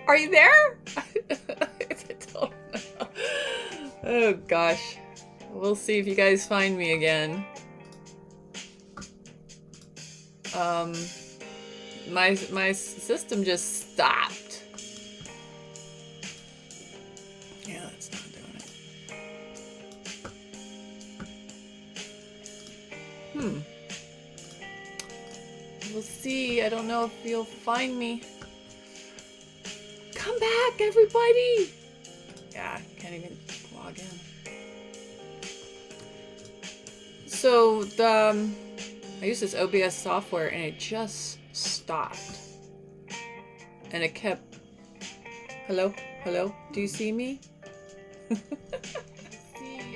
Are you there? I don't know. Oh gosh. We'll see if you guys find me again. My system just stopped. Yeah, that's not doing it. We'll see. I don't know if you'll find me. Come back, everybody! Yeah, can't even log in. So I use this OBS software and it just stopped. And it kept, hello, do you see me? See,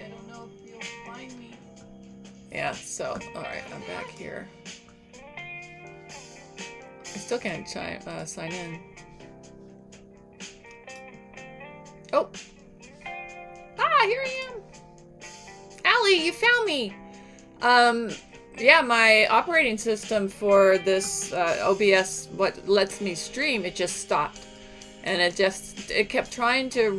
I don't know if you'll find me. Yeah, so, alright, I'm back here. I still can't sign in. Oh! Ah, here I am! Allie, you found me! Yeah, my operating system for this OBS, what lets me stream, it just stopped. And it kept trying to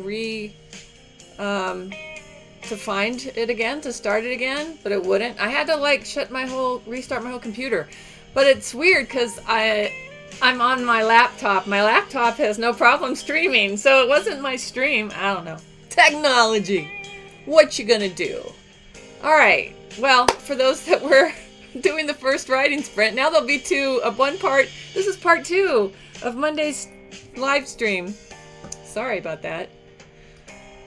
find it again, to start it again, but it wouldn't. I had to like restart my whole computer. But it's weird because I'm on my laptop. My laptop has no problem streaming, so it wasn't my stream. I don't know. Technology. What you gonna do? Alright, well, for those that were doing the first writing sprint, now there'll be one part. This is part 2 of Monday's live stream. Sorry about that.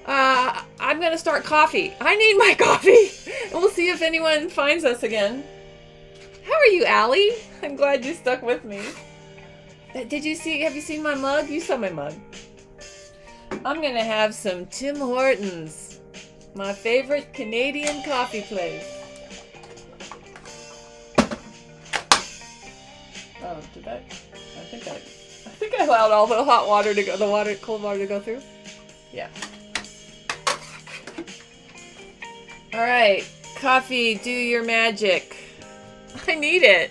I'm gonna start coffee. I need my coffee! And we'll see if anyone finds us again. How are you, Allie? I'm glad you stuck with me. Have you seen my mug? You saw my mug. I'm gonna have some Tim Hortons. My favorite Canadian coffee place. Oh, did that? I think I allowed all the cold water to go through. Yeah. All right, coffee, do your magic. I need it.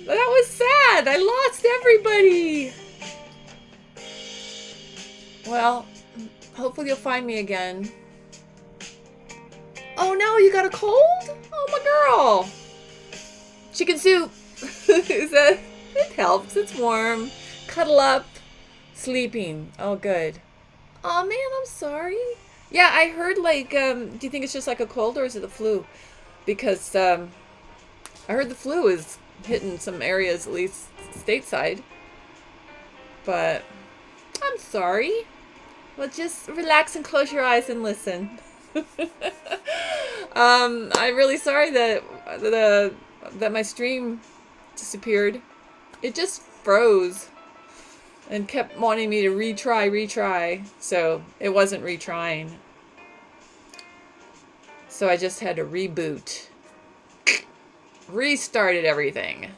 That was sad. I lost everybody. Well, hopefully you'll find me again. Oh no, you got a cold? Oh my girl. Chicken soup. It helps. It's warm. Cuddle up. Sleeping. Oh, good. Oh man, I'm sorry. Yeah, I heard do you think it's just like a cold or is it the flu? Because I heard the flu is hitting some areas, at least stateside. But I'm sorry. Well, just relax and close your eyes and listen. I'm really sorry that my stream disappeared. It just froze and kept wanting me to retry. So it wasn't retrying. So I just had to reboot. Restarted everything.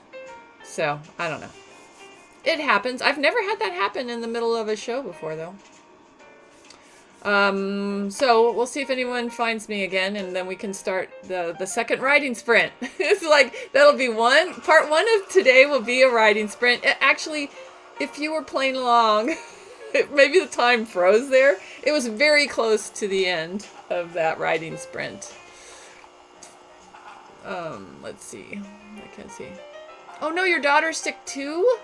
So, I don't know. It happens. I've never had that happen in the middle of a show before, though. So we'll see if anyone finds me again, and then we can start the second writing sprint. It's like, that'll be part 1 of today will be a writing sprint. Actually, if you were playing along, maybe the time froze there. It was very close to the end of that writing sprint. Let's see. I can't see. Oh no, your daughter's sick too?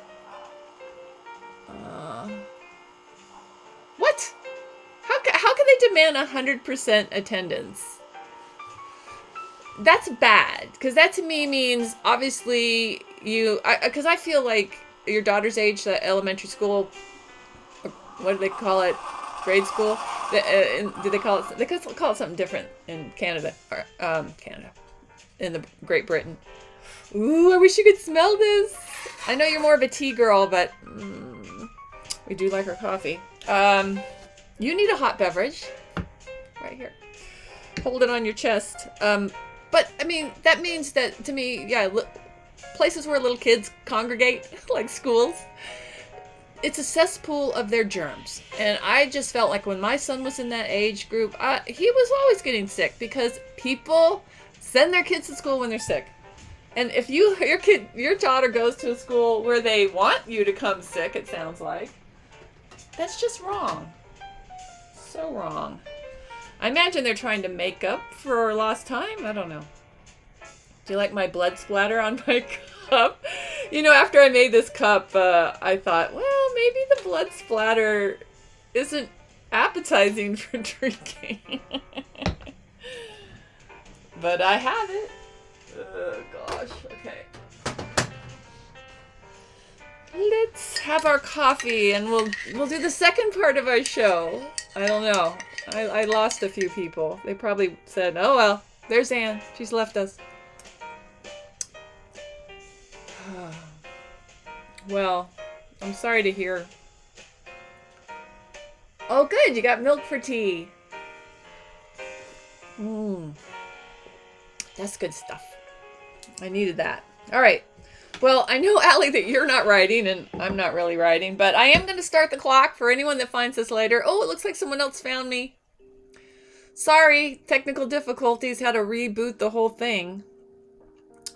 What? How can they demand 100% attendance? That's bad, because that to me means obviously because I feel like your daughter's age, the elementary school, what do they call it? Grade school? Do they call it? They could call it something different in Canada, or Canada, in the Great Britain. Ooh, I wish you could smell this. I know you're more of a tea girl, but we do like our coffee. You need a hot beverage. Right here. Hold it on your chest. But, I mean, that means that, to me, yeah, places where little kids congregate, like schools, it's a cesspool of their germs. And I just felt like when my son was in that age group, he was always getting sick because people send their kids to school when they're sick. And if your daughter goes to a school where they want you to come sick, it sounds like, That's just wrong. So wrong. I imagine they're trying to make up for lost time. I don't know. Do you like my blood splatter on my cup? You know, after I made this cup, I thought, well, maybe the blood splatter isn't appetizing for drinking. But I have it. Oh, gosh. Okay. Let's have our coffee and we'll do the second part of our show. I don't know. I lost a few people. They probably said, oh, well, there's Anne. She's left us. Well, I'm sorry to hear. Oh, good. You got milk for tea. That's good stuff. I needed that. All right. Well, I know, Allie, that you're not writing, and I'm not really writing, but I am going to start the clock for anyone that finds this later. Oh, it looks like someone else found me. Sorry, technical difficulties, had to reboot the whole thing.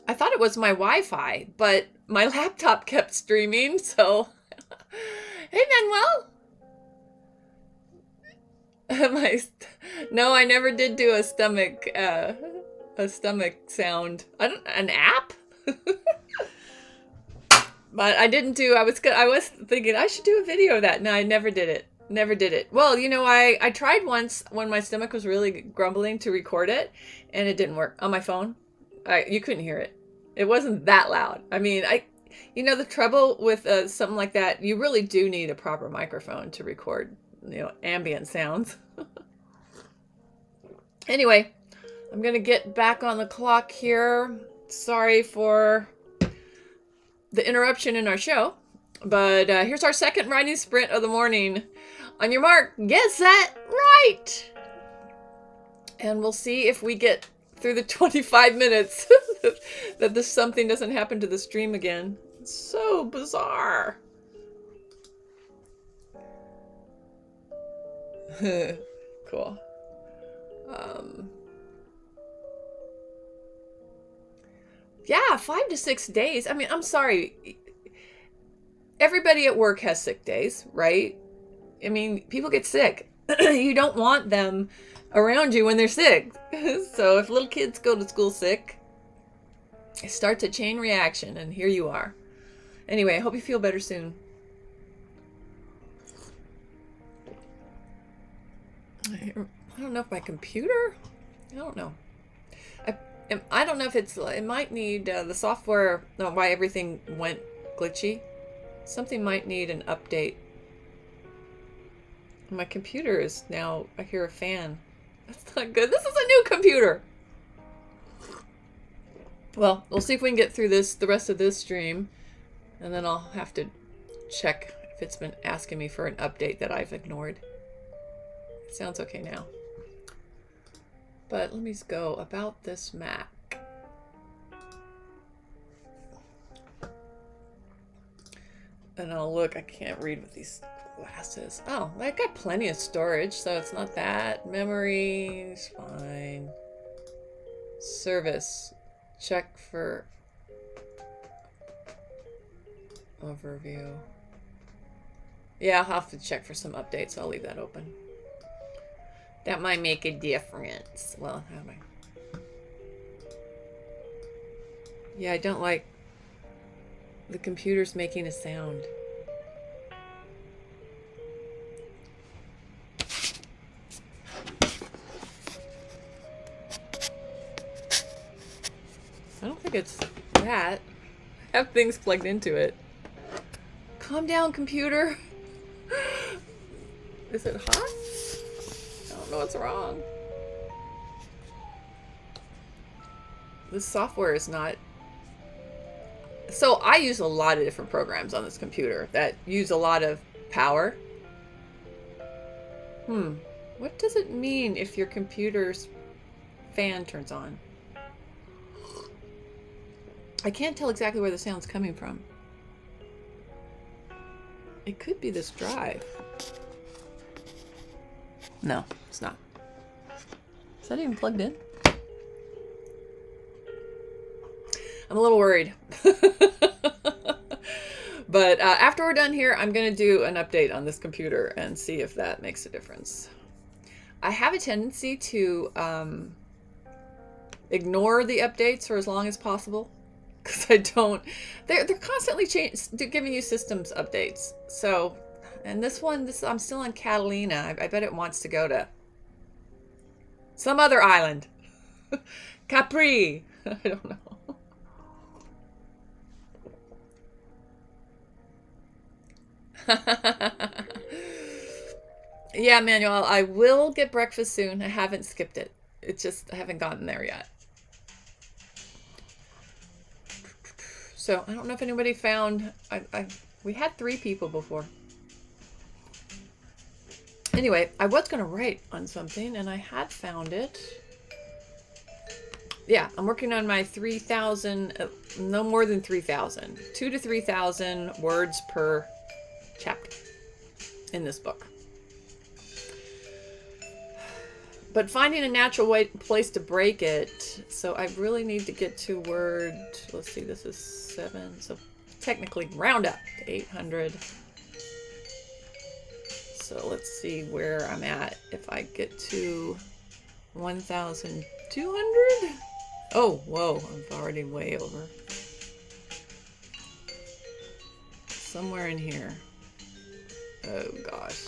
I thought it was my Wi-Fi, but my laptop kept streaming, so... Hey, Manuel! No, I never did do a stomach sound. An app? But I didn't do, I was thinking I should do a video of that. No, I never did it. Never did it. Well, you know, I tried once when my stomach was really grumbling to record it, and it didn't work on my phone. You couldn't hear it. It wasn't that loud. I mean, you know, the trouble with something like that, you really do need a proper microphone to record, you know, ambient sounds. Anyway, I'm going to get back on the clock here. Sorry for the interruption in our show, but here's our second writing sprint of the morning. On your mark, get set, write! And we'll see if we get through the 25 minutes that something doesn't happen to the stream again. It's so bizarre. Cool. Yeah, 5 to 6 days. I mean, I'm sorry. Everybody at work has sick days, right? I mean, people get sick. You don't want them around you when they're sick. So if little kids go to school sick, it starts a chain reaction, and here you are. Anyway, I hope you feel better soon. I don't know if my computer, I don't know. I don't know if it might need the software, why everything went glitchy. Something might need an update. My computer is now, I hear a fan. That's not good. This is a new computer. Well, we'll see if we can get through the rest of this stream, and then I'll have to check if it's been asking me for an update that I've ignored. It sounds okay now. But let me go about this Mac. And I'll look, I can't read with these glasses. Oh, I got plenty of storage, so it's not that. Memory is fine. Service. Check for overview. Yeah, I'll have to check for some updates. I'll leave that open. That might make a difference. Well, how do I? Yeah, I don't like the computer's making a sound. I don't think it's that. I have things plugged into it. Calm down, computer. Is it hot? I don't know what's wrong. This software is not... So I use a lot of different programs on this computer that use a lot of power. What does it mean if your computer's fan turns on? I can't tell exactly where the sound's coming from. It could be this drive. No, it's not. Is that even plugged in? I'm a little worried. But after we're done here, I'm going to do an update on this computer and see if that makes a difference. I have a tendency to ignore the updates for as long as possible because I don't. They're constantly giving you systems updates. So, and this one, I'm still on Catalina. I bet it wants to go to some other island. Capri. I don't know. Yeah, Manuel, I will get breakfast soon. I haven't skipped it. It's just I haven't gotten there yet. So I don't know if anybody found. We had 3 people before. Anyway, I was gonna write on something, and I had found it. Yeah, I'm working on my 3,000. No more than 3,000. 2 to 3,000 words per chapter in this book. But finding a natural place to break it, so I really need to get to word, let's see, this is 7, so technically round up to 800. So let's see where I'm at. If I get to 1,200? Oh, whoa, I'm already way over. Somewhere in here. Oh gosh.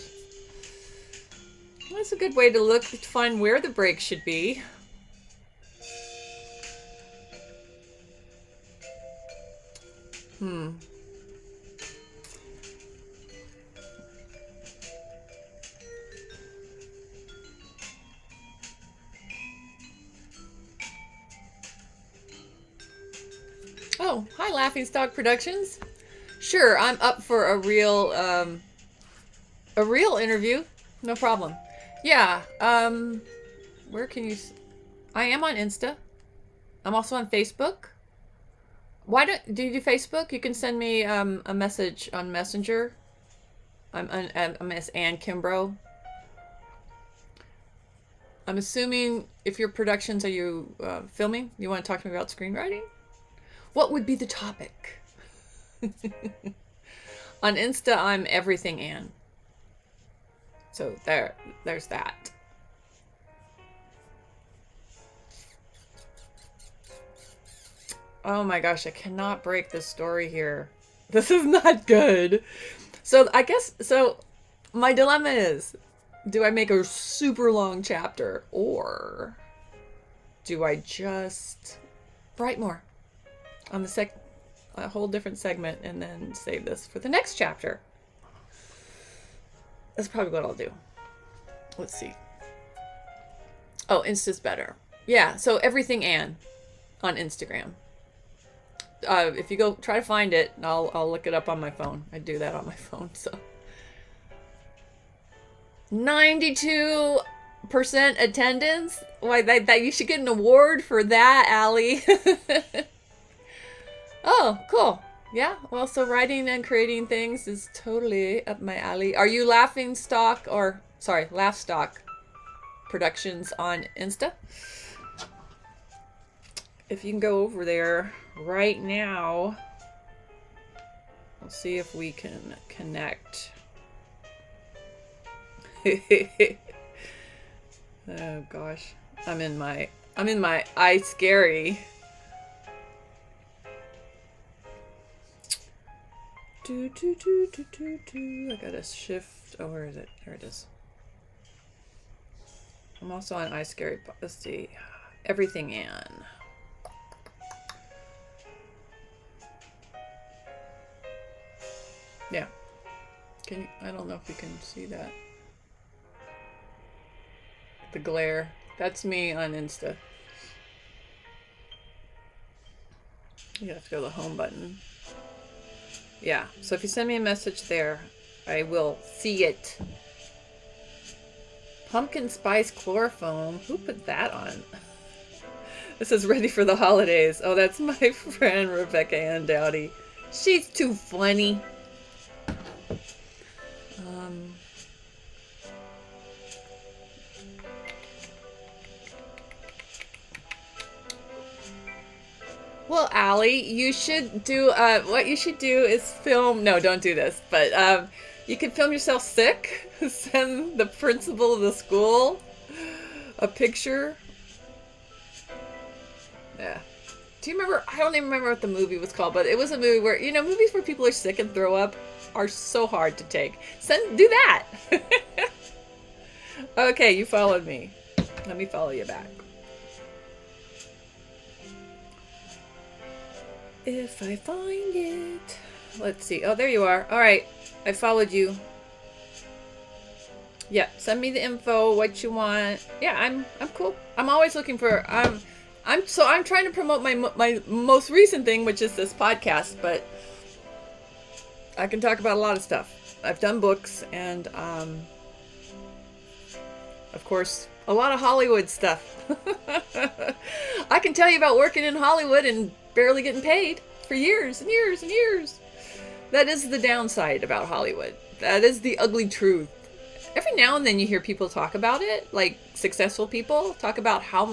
That's a good way to look to find where the break should be. Oh, hi Laughing Stock Productions. Sure, I'm up for a real interview. No problem. Yeah, where can you... I am on Insta. I'm also on Facebook. Do you do Facebook? You can send me a message on Messenger. I'm Miss Ann Kimbrough. I'm assuming if your productions, are you filming? You want to talk to me about screenwriting? What would be the topic? On Insta, I'm Everything Ann. So there's that. Oh my gosh, I cannot break this story here. This is not good. So I guess, my dilemma is, do I make a super long chapter or do I just write more on a whole different segment and then save this for the next chapter? That's probably what I'll do. Let's see. Oh, Insta's better. Yeah, so Everything Ann on Instagram. If you go try to find it, I'll look it up on my phone. I do that on my phone, so. 92% attendance? Why, that you should get an award for that, Allie. Oh, cool. Yeah, well, so writing and creating things is totally up my alley. Are you Laugh Stock Productions on Insta? If you can go over there right now, we'll see if we can connect. Oh gosh, I'm in my iScary. I gotta shift. Oh, where is it? There it is. I'm also on iScary. Let's see. Everything Ann. Yeah. I don't know if you can see that. The glare. That's me on Insta. You have to go to the home button. Yeah, so if you send me a message there, I will see it. Pumpkin spice chloroform. Who put that on? This is ready for the holidays. Oh, that's my friend Rebecca Ann Dowdy. She's too funny. Well, Allie, you should do, what you should do is film, no, don't do this, but you can film yourself sick, send the principal of the school a picture. Yeah. Do you remember, I don't even remember what the movie was called, but it was a movie where, movies where people are sick and throw up are so hard to take. Do that. Okay, you followed me. Let me follow you back. If I find it. Let's see. Oh, there you are. All right. I followed you. Yeah, send me the info, what you want. Yeah, I'm cool. I'm always looking for I'm trying to promote my most recent thing, which is this podcast, but I can talk about a lot of stuff. I've done books and of course, a lot of Hollywood stuff. I can tell you about working in Hollywood and barely getting paid for years and years and years. That is the downside about Hollywood. That is the ugly truth. Every now and then you hear people talk about it, like successful people talk about how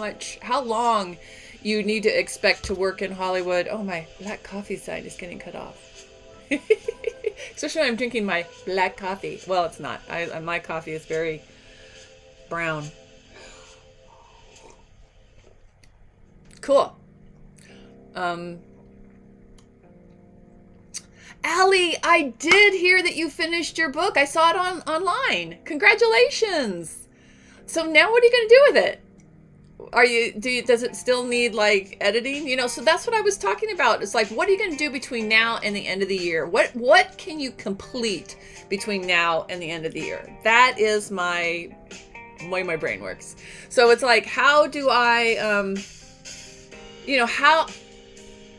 long you need to expect to work in Hollywood. Oh, my black coffee sign is getting cut off. Especially when I'm drinking my black coffee. Well, it's not. My coffee is very brown. Cool. Allie, I did hear that you finished your book. I saw it online. Congratulations. So now what are you going to do with it? Does it still need like editing? So that's what I was talking about. It's like, what are you going to do between now and the end of the year? What can you complete between now and the end of the year? That is the way my brain works. So it's like, how do I,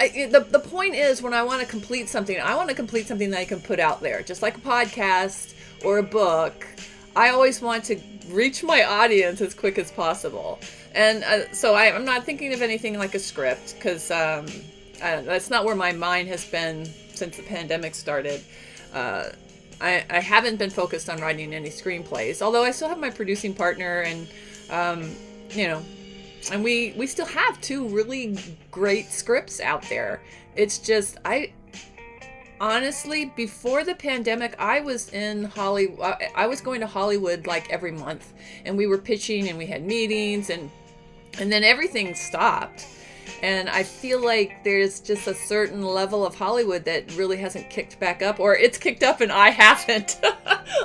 the point is, when I want to complete something, I want to complete something that I can put out there, just like a podcast or a book. I always want to reach my audience as quick as possible. And so I'm not thinking of anything like a script, because that's not where my mind has been since the pandemic started. I haven't been focused on writing any screenplays, although I still have my producing partner, and and we still have 2 really great scripts out there. It's just, honestly, before the pandemic, I was in Hollywood. I was going to Hollywood like every month, and we were pitching and we had meetings, and then everything stopped. And I feel like there's just a certain level of Hollywood that really hasn't kicked back up, or it's kicked up and I haven't.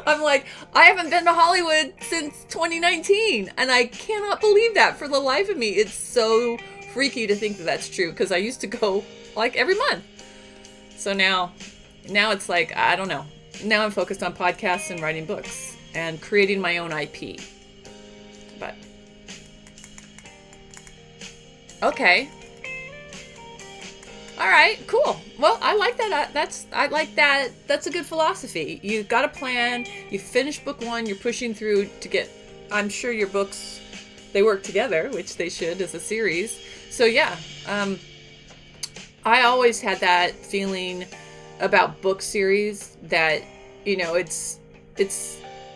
I'm like, I haven't been to Hollywood since 2019, and I cannot believe that for the life of me. It's so freaky to think that that's true, because I used to go like every month. So now it's like, I don't know. Now I'm focused on podcasts and writing books and creating my own IP. But okay. All right, cool. Well, I like that. That's a good philosophy. You got a plan. You finish book 1. You're pushing through to get. I'm sure your books, they work together, which they should as a series. So yeah, I always had that feeling about book series that it's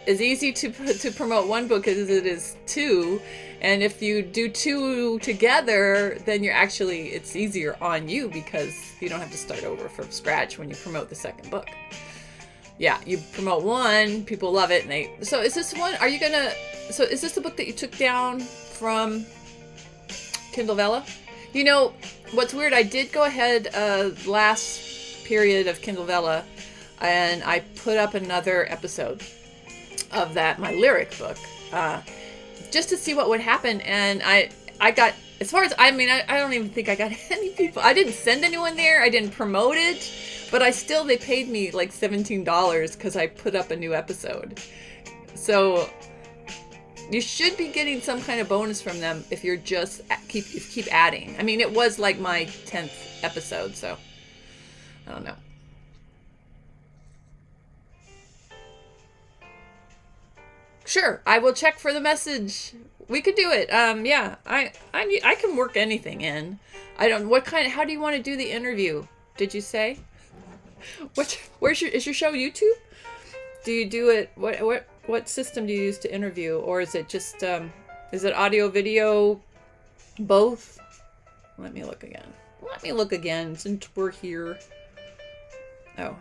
as easy to promote one book as it is 2. And if you do 2 together, then it's easier on you, because you don't have to start over from scratch when you promote the second book. Yeah, you promote 1, people love it, and so is this one, is this the book that you took down from Kindle Vella? What's weird, I did go ahead last period of Kindle Vella, and I put up another episode of my lyric book, just to see what would happen. And I got, as far as, I don't even think I got any people. I didn't send anyone there. I didn't promote it, but they paid me like $17 because I put up a new episode. So you should be getting some kind of bonus from them if you're just keep adding. It was like my 10th episode, so I don't know. Sure, I will check for the message. We could do it. Yeah, I can work anything in. How do you want to do the interview? Did you say? Is your show YouTube? Do you do it, what system do you use to interview? Or is it just, is it audio, video, both? Let me look again. Let me look again since we're here. Oh.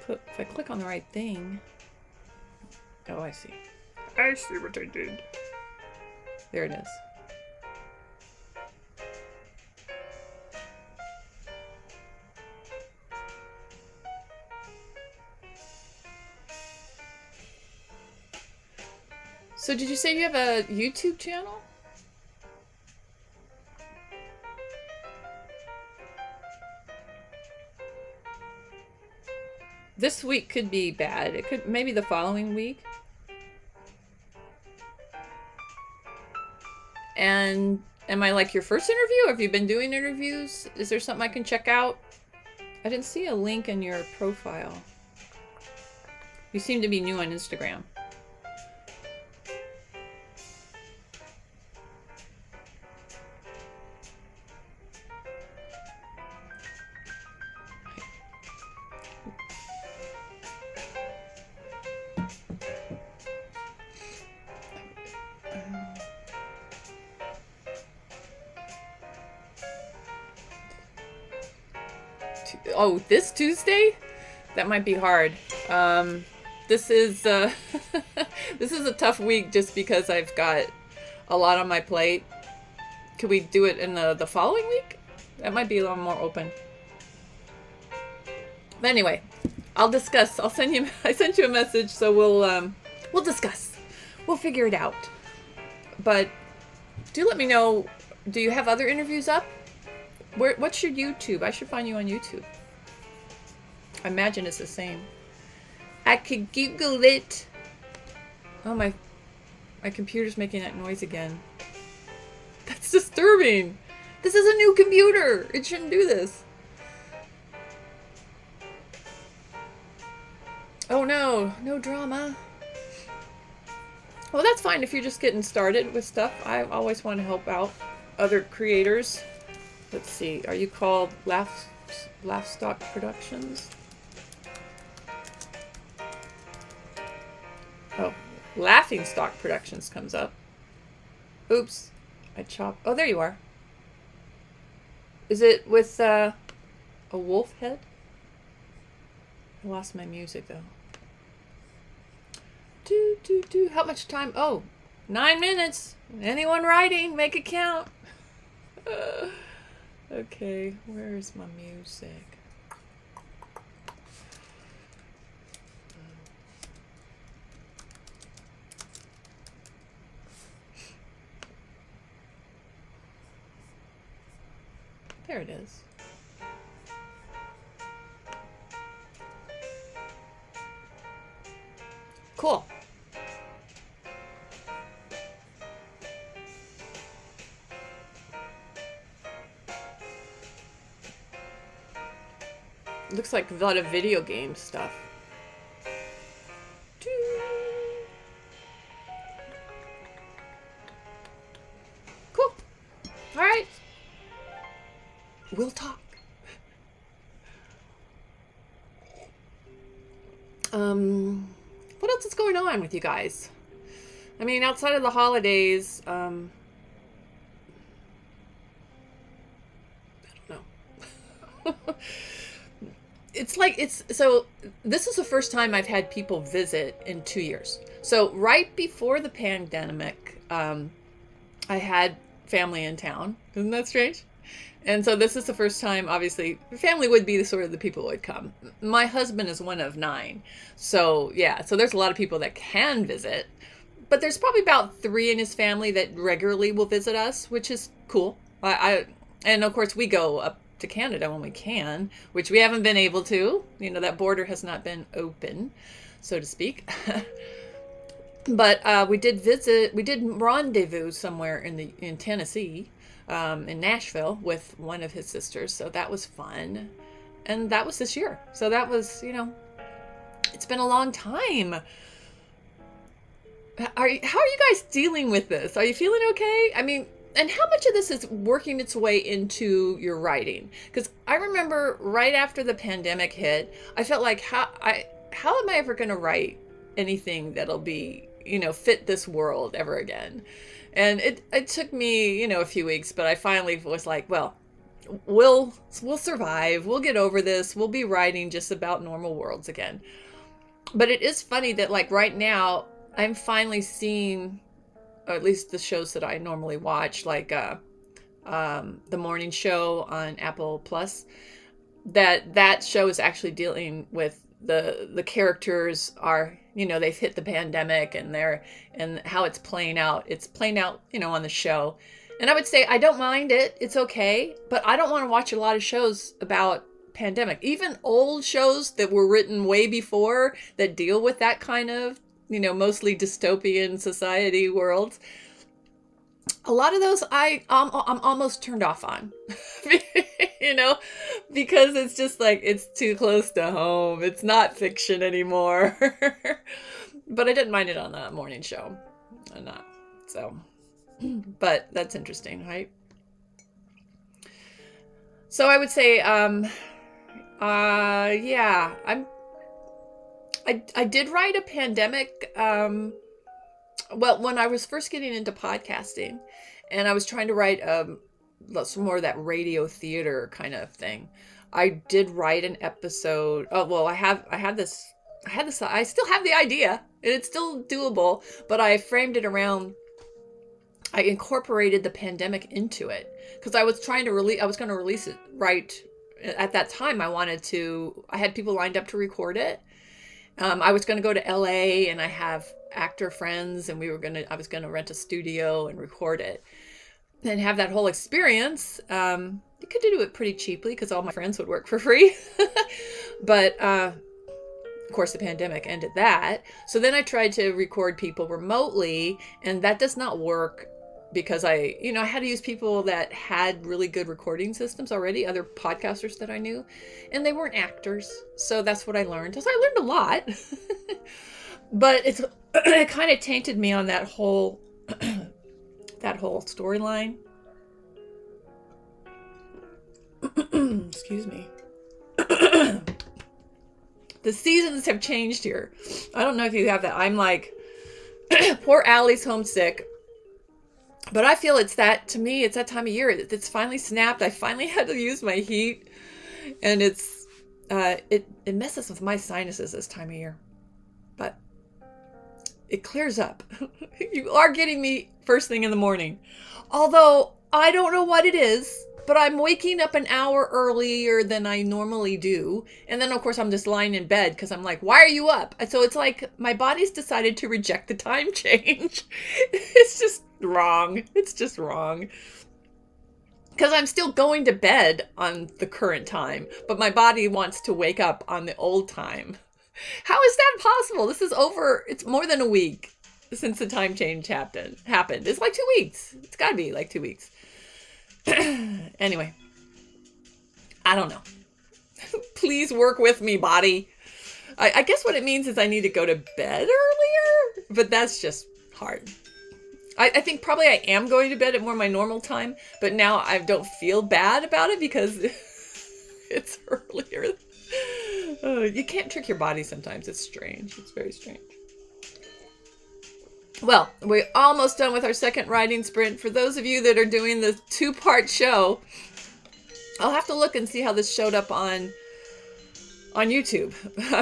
If I click on the right thing. Oh, I see. I see what I did. There it is. So did you say you have a YouTube channel? This week could be bad. It could maybe the following week. And am I like your first interview? Have you been doing interviews? Is there something I can check out? I didn't see a link in your profile. You seem to be new on Instagram. Oh, this Tuesday? That might be hard. This is this is a tough week just because I've got a lot on my plate. Could we do it in the following week? That might be a little more open. But anyway, I'll discuss. I sent you a message, so we'll discuss. We'll figure it out. But do let me know. Do you have other interviews up? What's your YouTube? I should find you on YouTube. I imagine it's the same. I could Google it. Oh, my computer's making that noise again. That's disturbing. This is a new computer. It shouldn't do this. Oh no, no drama. Well, that's fine if you're just getting started with stuff. I always want to help out other creators. Let's see. Are you called Laughstock Productions? Oh, Laughing Stock Productions comes up. Oops. I chopped. Oh, there you are. Is it with a wolf head? I lost my music, though. How much time? Oh, 9 minutes. Anyone writing? Make it count. Okay, where is my music? There it is. Cool. Looks like a lot of video game stuff. Cool. All right. We'll talk. What else is going on with you guys? I mean, outside of the holidays, I don't know. So this is the first time I've had people visit in 2 years. So right before the pandemic, I had family in town. Isn't that strange? And so this is the first time, obviously, family would be the sort of the people who would come. My husband is one of 9. So yeah, so there's a lot of people that can visit, but there's probably about 3 in his family that regularly will visit us, which is cool. And of course we go up to Canada when we can, which we haven't been able to. You know, that border has not been open, so to speak. But we did rendezvous somewhere in Tennessee, in Nashville with one of his sisters. So that was fun. And that was this year. So that was, it's been a long time. How are you guys dealing with this? Are you feeling okay? I mean, and how much of this is working its way into your writing? Because I remember right after the pandemic hit, I felt like how am I ever going to write anything that'll be, fit this world ever again? And it took me, a few weeks, but I finally was like, well, we'll survive. We'll get over this. We'll be writing just about normal worlds again. But it is funny that like right now I'm finally seeing, or at least the shows that I normally watch, like the morning show on Apple Plus, that show is actually dealing with the characters are, they've hit the pandemic and how it's playing out. It's playing out, on the show. And I would say I don't mind it. It's okay. But I don't want to watch a lot of shows about pandemic. Even old shows that were written way before that deal with that kind of, mostly dystopian society worlds. A lot of those I'm almost turned off on, because it's just like, it's too close to home. It's not fiction anymore. But I didn't mind it on the morning show. I'm not. So, but that's interesting, right? So I would say, yeah, I did write a pandemic, well, when I was first getting into podcasting and I was trying to write some more of that radio theater kind of thing, I did write an episode. Oh, well, I still have the idea and it's still doable, but I framed it around, I incorporated the pandemic into it because I was going to release it right at that time. I had people lined up to record it. I was going to go to LA and I have actor friends and I was going to rent a studio and record it and have that whole experience. You could do it pretty cheaply because all my friends would work for free. But, of course, the pandemic ended that. So then I tried to record people remotely and that does not work because I had to use people that had really good recording systems already, other podcasters that I knew, and they weren't actors. So that's what I learned. So I learned a lot, but it kind of tainted me on that whole storyline. Excuse me. The seasons have changed here. I don't know if you have that. I'm like, poor Allie's homesick. But I feel it's that time of year. It's finally snapped. I finally had to use my heat. And it messes with my sinuses this time of year. But it clears up. You are getting me first thing in the morning. Although I don't know what it is, but I'm waking up an hour earlier than I normally do. And then, of course, I'm just lying in bed because I'm like, why are you up? And so it's like my body's decided to reject the time change. It's just wrong. It's just wrong. Because I'm still going to bed on the current time, but my body wants to wake up on the old time. How is that possible? This is over. It's more than a week since the time change happened. It's like 2 weeks. It's got to be like 2 weeks. Anyway, I don't know. Please work with me, body. I guess what it means is I need to go to bed earlier, but that's just hard. I think probably I am going to bed at more my normal time, but now I don't feel bad about it because it's earlier. You can't trick your body sometimes. It's strange. It's very strange. Well, we're almost done with our second writing sprint. For those of you that are doing the 2-part show, I'll have to look and see how this showed up on YouTube.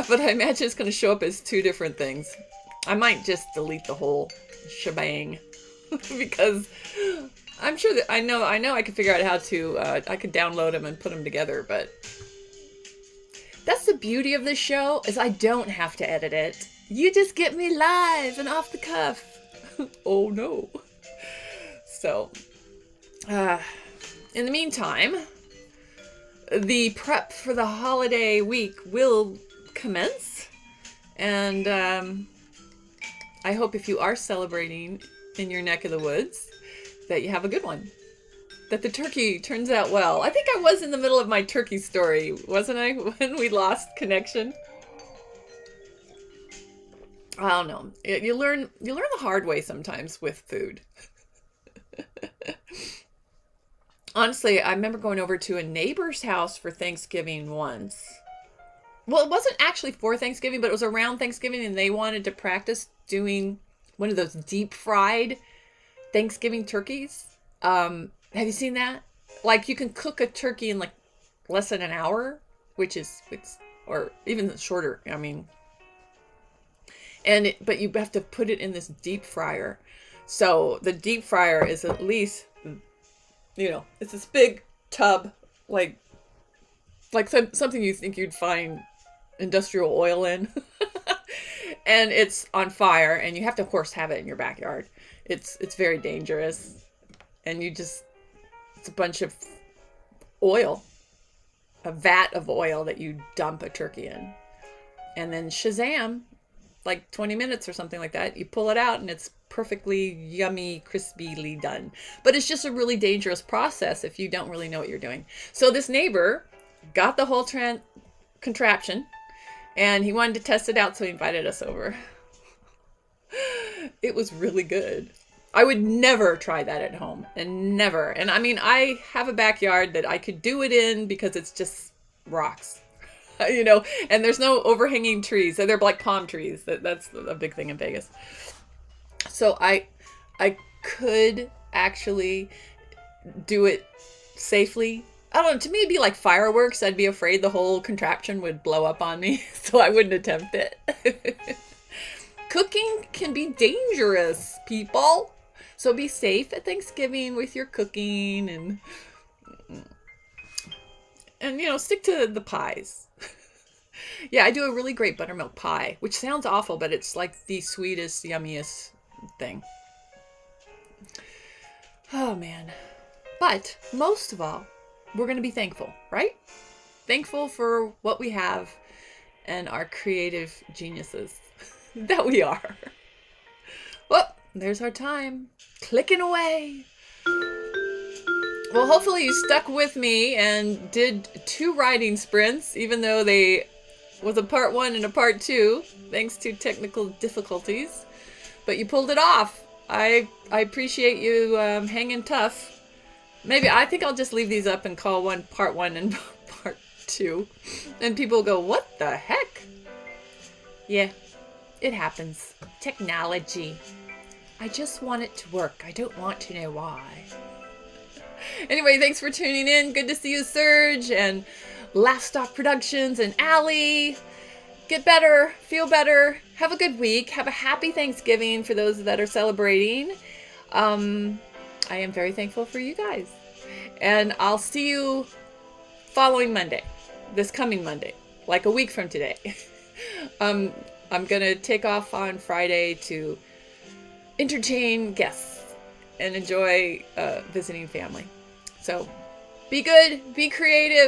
But I imagine it's going to show up as 2 different things. I might just delete the whole shebang because I'm sure that I know I could figure out how to, I could download them and put them together, but that's the beauty of this show is I don't have to edit it. You just get me live and off the cuff. Oh no. So, in the meantime, the prep for the holiday week will commence. And I hope if you are celebrating in your neck of the woods, that you have a good one. That the turkey turns out well. I think I was in the middle of my turkey story, wasn't I, when we lost connection? I don't know. You learn the hard way sometimes with food. Honestly, I remember going over to a neighbor's house for Thanksgiving once. Well, it wasn't actually for Thanksgiving, but it was around Thanksgiving, and they wanted to practice doing one of those deep fried Thanksgiving turkeys. Have you seen that? Like, you can cook a turkey in like less than an hour, which is it's or even shorter. I mean, but you have to put it in this deep fryer. So the deep fryer is at least, it's this big tub, like something you think you'd find industrial oil in. And it's on fire, and you have to, of course, have it in your backyard. It's very dangerous. And it's a bunch of oil, a vat of oil that you dump a turkey in. And then Shazam, like 20 minutes or something like that, you pull it out and it's perfectly yummy, crispily done. But it's just a really dangerous process if you don't really know what you're doing. So this neighbor got the whole contraption, and he wanted to test it out, so he invited us over. It was really good. I would never try that at home, and never. And I mean, I have a backyard that I could do it in because it's just rocks, and there's no overhanging trees. So they're like palm trees. That's a big thing in Vegas. So I could actually do it safely. I don't know. To me, it'd be like fireworks. I'd be afraid the whole contraption would blow up on me, so I wouldn't attempt it. Cooking can be dangerous, people. So be safe at Thanksgiving with your cooking, and stick to the pies. Yeah, I do a really great buttermilk pie, which sounds awful, but it's like the sweetest, yummiest thing. Oh, man. But most of all, we're going to be thankful, right? Thankful for what we have and our creative geniuses that we are. Well, there's our time. Clicking away. Well, hopefully you stuck with me and did 2 writing sprints, even though they was a part 1 and a part 2, thanks to technical difficulties. But you pulled it off. I appreciate you hanging tough. Maybe I think I'll just leave these up and call one part 1 and part 2. And people go, what the heck? Yeah, it happens. Technology. I just want it to work. I don't want to know why. Anyway, thanks for tuning in. Good to see you, Serge, and Laughstock Productions, and Allie. Get better. Feel better. Have a good week. Have a happy Thanksgiving for those that are celebrating. I am very thankful for you guys. And I'll see you following Monday. This coming Monday. Like a week from today. I'm going to take off on Friday to entertain guests and enjoy visiting family. So be good. Be creative.